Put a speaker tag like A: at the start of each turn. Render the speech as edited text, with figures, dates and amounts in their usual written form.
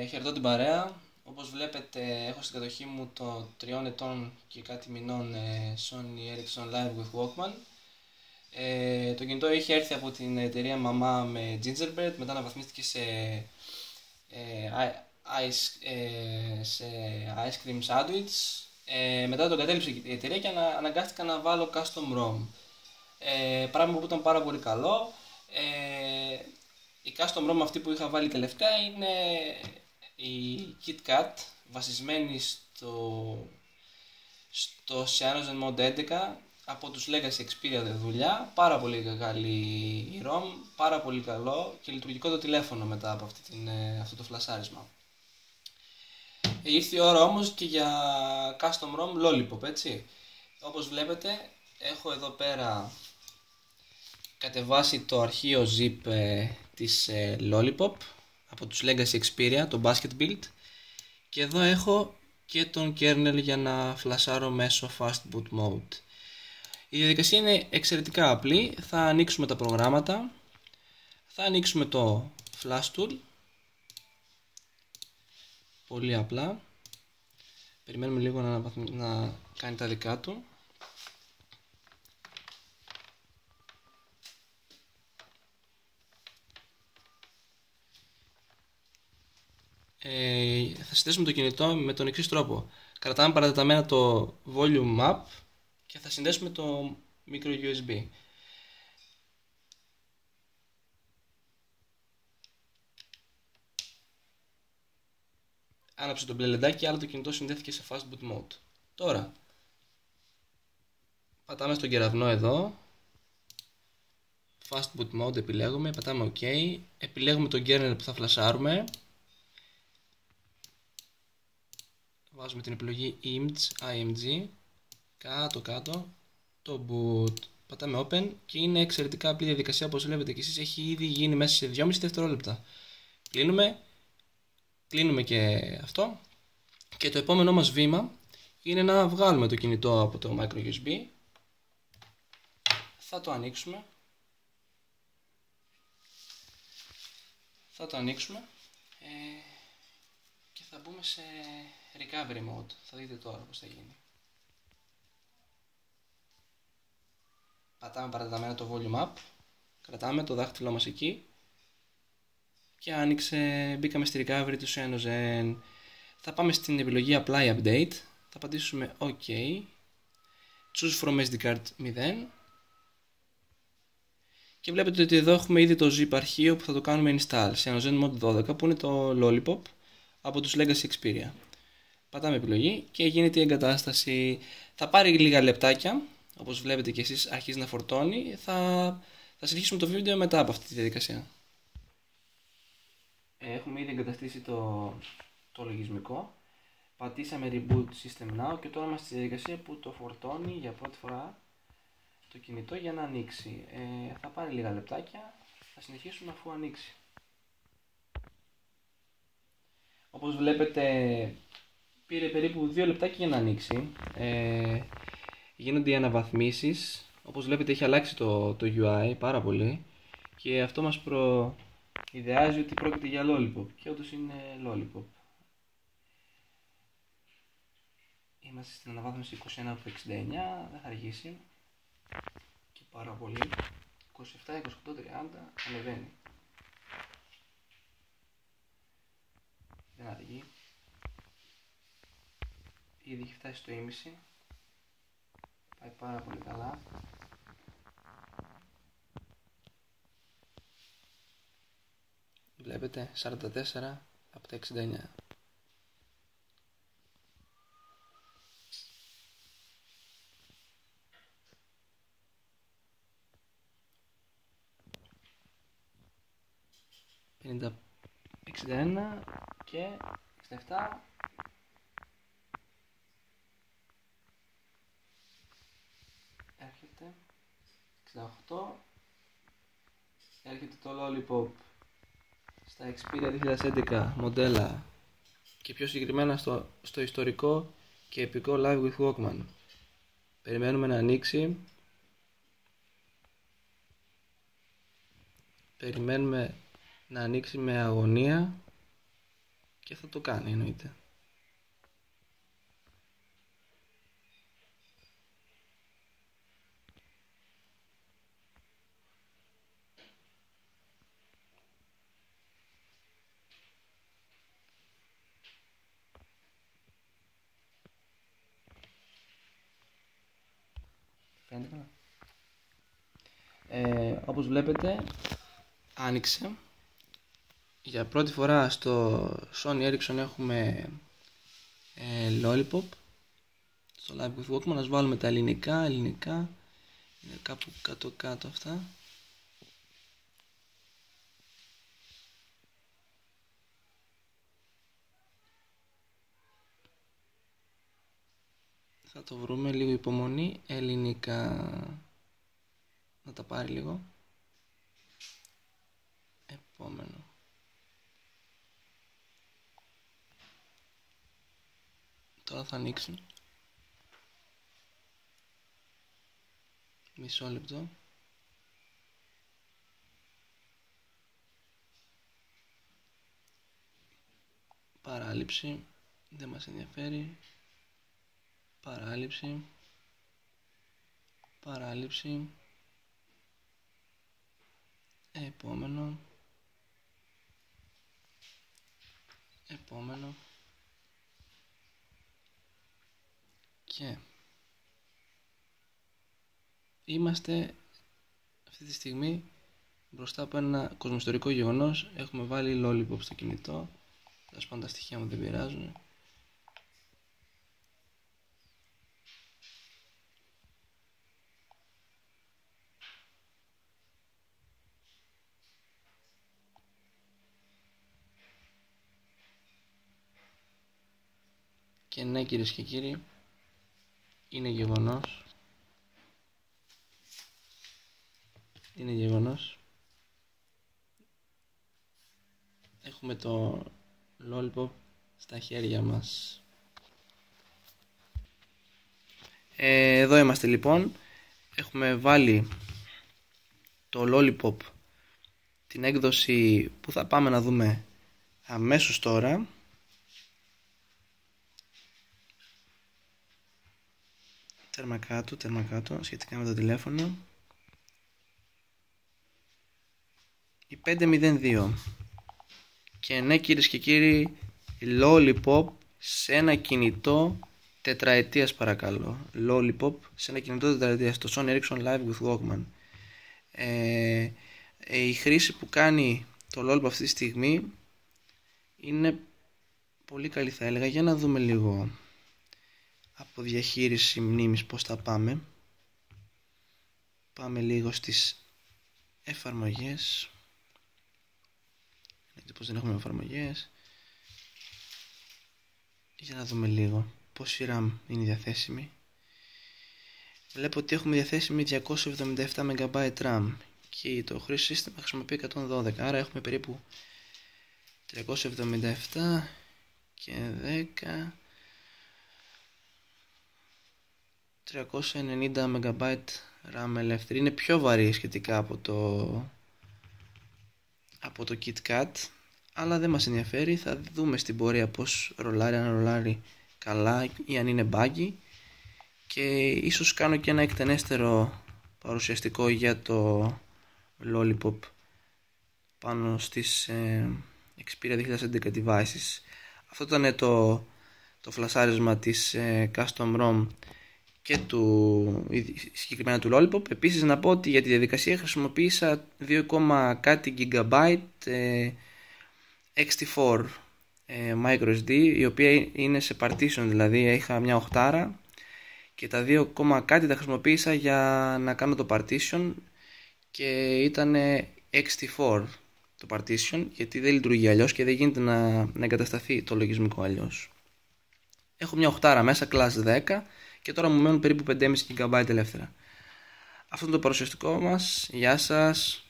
A: Χαιρετώ την παρέα. Όπως βλέπετε έχω στην κατοχή μου το 3 ετών και κάτι μηνών Sony Ericsson Live with Walkman. Το κινητό είχε έρθει από την εταιρεία μαμά με Gingerbread, μετά αναβαθμίστηκε σε ice cream sandwich. Μετά τον κατέληψε η εταιρεία και αναγκάστηκα να βάλω custom ROM. Πράγμα που ήταν πάρα πολύ καλό. Η custom ROM αυτή που είχα βάλει τελευταία είναι η KitKat, βασισμένη στο Cyanogen Mod 11 από τους Legacy Xperia δουλειά. Πάρα πολύ καλή η ROM, πάρα πολύ καλό και λειτουργικό το τηλέφωνο μετά από αυτό το φλασάρισμα. Ήρθε η ώρα όμως και για custom ROM Lollipop, έτσι. Όπως βλέπετε έχω εδώ πέρα κατεβάσει το αρχείο zip της Lollipop από τους Legacy Xperia, το Basket Build, και εδώ έχω και τον kernel για να φλασάρω μέσω Fast Boot Mode. Η διαδικασία είναι εξαιρετικά απλή. Θα ανοίξουμε τα προγράμματα, θα ανοίξουμε το Flash Tool, πολύ απλά, περιμένουμε λίγο να κάνει τα δικά του. Θα συνδέσουμε το κινητό με τον εξής τρόπο. Κρατάμε παρατεταμένα το volume up και θα συνδέσουμε το micro USB. Άναψε το μπλε λεντάκι, άλλο το κινητό συνδέθηκε σε fast boot mode. Τώρα πατάμε στον κεραυνό εδώ, fast boot mode επιλέγουμε, πατάμε OK, επιλέγουμε τον kernel που θα φλασάρουμε, βάζουμε την επιλογή img, κάτω το boot, πατάμε open και είναι εξαιρετικά απλή διαδικασία. Όπως βλέπετε και εσείς, έχει ήδη γίνει μέσα σε 2,5 δευτερόλεπτα. Κλείνουμε και αυτό και το επόμενό μας βήμα είναι να βγάλουμε το κινητό από το micro USB. Θα το ανοίξουμε και θα μπούμε σε recovery mode. Θα δείτε τώρα πως θα γίνει. Πατάμε παρατεταμένα το volume up, κρατάμε το δάχτυλό μας εκεί και μπήκαμε στη recovery του Cyanogen. Θα πάμε στην επιλογή apply update, θα πατήσουμε OK, choose from SD card 0 και βλέπετε ότι εδώ έχουμε ήδη το zip αρχείο που θα το κάνουμε install, Cyanogen Mod 12, που είναι το Lollipop από τους Legacy Xperia. Πατάμε επιλογή και γίνεται η εγκατάσταση. Θα πάρει λίγα λεπτάκια, όπως βλέπετε και εσείς αρχίζει να φορτώνει. Θα συνεχίσουμε το βίντεο μετά από αυτή τη διαδικασία. Έχουμε ήδη εγκαταστήσει το λογισμικό. Πατήσαμε Reboot System Now και τώρα είμαστε στη διαδικασία που το φορτώνει για πρώτη φορά το κινητό για να ανοίξει. Θα πάρει λίγα λεπτάκια, θα συνεχίσουμε αφού ανοίξει. Όπως βλέπετε πήρε περίπου 2 λεπτάκια για να ανοίξει. Γίνονται οι αναβαθμίσεις. Όπως βλέπετε έχει αλλάξει το UI πάρα πολύ και αυτό μας προειδεάζει ότι πρόκειται για Lollipop και όντως είναι Lollipop. Είμαστε στην αναβάθμιση 21 από 69, δεν θα αργήσει και πάρα πολύ. 27, 28, 30 ανεβαίνει. Δεν αργεί. Ήδη έχει φτάσει στο ίμιση. Πάει πάρα πολύ καλά. Βλέπετε 44 από τα 69. ...50, 61 και 67... έρχεται 68, έρχεται το Lollipop στα Xperia 2011 μοντέλα και πιο συγκεκριμένα στο ιστορικό και επικό Live with Walkman. Περιμένουμε να ανοίξει, περιμένουμε να ανοίξει με αγωνία και θα το κάνει εννοείται. Όπως βλέπετε άνοιξε. Για πρώτη φορά στο Sony Ericsson έχουμε Lollipop στο Live with Walkman. Ας βάλουμε τα ελληνικά είναι κάπου κάτω αυτά. Θα το βρούμε, λίγο υπομονή. Ελληνικά, να τα πάρει λίγο. Επόμενο. Τώρα θα ανοίξουν. Μισό λεπτό. Παράληψη. Δεν μας ενδιαφέρει. Παράληψη. Επόμενο. Και είμαστε αυτή τη στιγμή μπροστά από ένα κοσμοϊστορικό γεγονός. Έχουμε βάλει Lollipop στο κινητό. Ας πούμε, τα στοιχεία μου δεν πειράζουν. Και ναι, κυρίες και κύριοι, είναι γεγονός. Έχουμε το Lollipop στα χέρια μας. Εδώ είμαστε λοιπόν. Έχουμε βάλει το Lollipop, την έκδοση που θα πάμε να δούμε αμέσως τώρα. Τέρμα κάτω σχετικά με το τηλέφωνο. Η 502. Και ναι, κυρίες και κύριοι, Lollipop σε ένα κινητό τετραετίας, παρακαλώ. Lollipop σε ένα κινητό τετραετίας, το Sony Ericsson Live with Walkman. Η χρήση που κάνει το Lollipop αυτή τη στιγμή είναι πολύ καλή, θα έλεγα. Για να δούμε λίγο από διαχείριση μνήμης πώς θα πάμε. Πάμε λίγο στις εφαρμογές. Πως δεν έχουμε εφαρμογές. Για να δούμε λίγο πόση RAM είναι διαθέσιμη. Βλέπω ότι έχουμε διαθέσιμη 277 MB RAM και το χρήσιμο σύστημα χρησιμοποιεί 112, άρα έχουμε περίπου 377 και 10 390 MB RAM ελεύθερη. Είναι πιο βαρύ σχετικά από το KitKat, αλλά δεν μας ενδιαφέρει. Θα δούμε στην πορεία πως ρολάρει, αν ρολάρει καλά ή αν είναι buggy, και ίσως κάνω και ένα εκτενέστερο παρουσιαστικό για το Lollipop πάνω στις Xperia 2011 devices. Αυτό ήταν το φλασάρισμα της Custom ROM και συγκεκριμένα του Lollipop. Επίσης να πω ότι για τη διαδικασία χρησιμοποίησα 2, κάτι GB XT4 microSD, η οποία είναι σε partition, δηλαδή είχα μια οχτάρα και τα 2, κάτι τα χρησιμοποίησα για να κάνω το partition και ήταν XT4 το partition, γιατί δεν λειτουργεί αλλιώς και δεν γίνεται να εγκατασταθεί το λογισμικό αλλιώς. Έχω μια οχτάρα μέσα, class 10, και τώρα μου μένουν περίπου 5,5 GB ελεύθερα. Αυτό είναι το παρουσιαστικό μας. Γεια σας.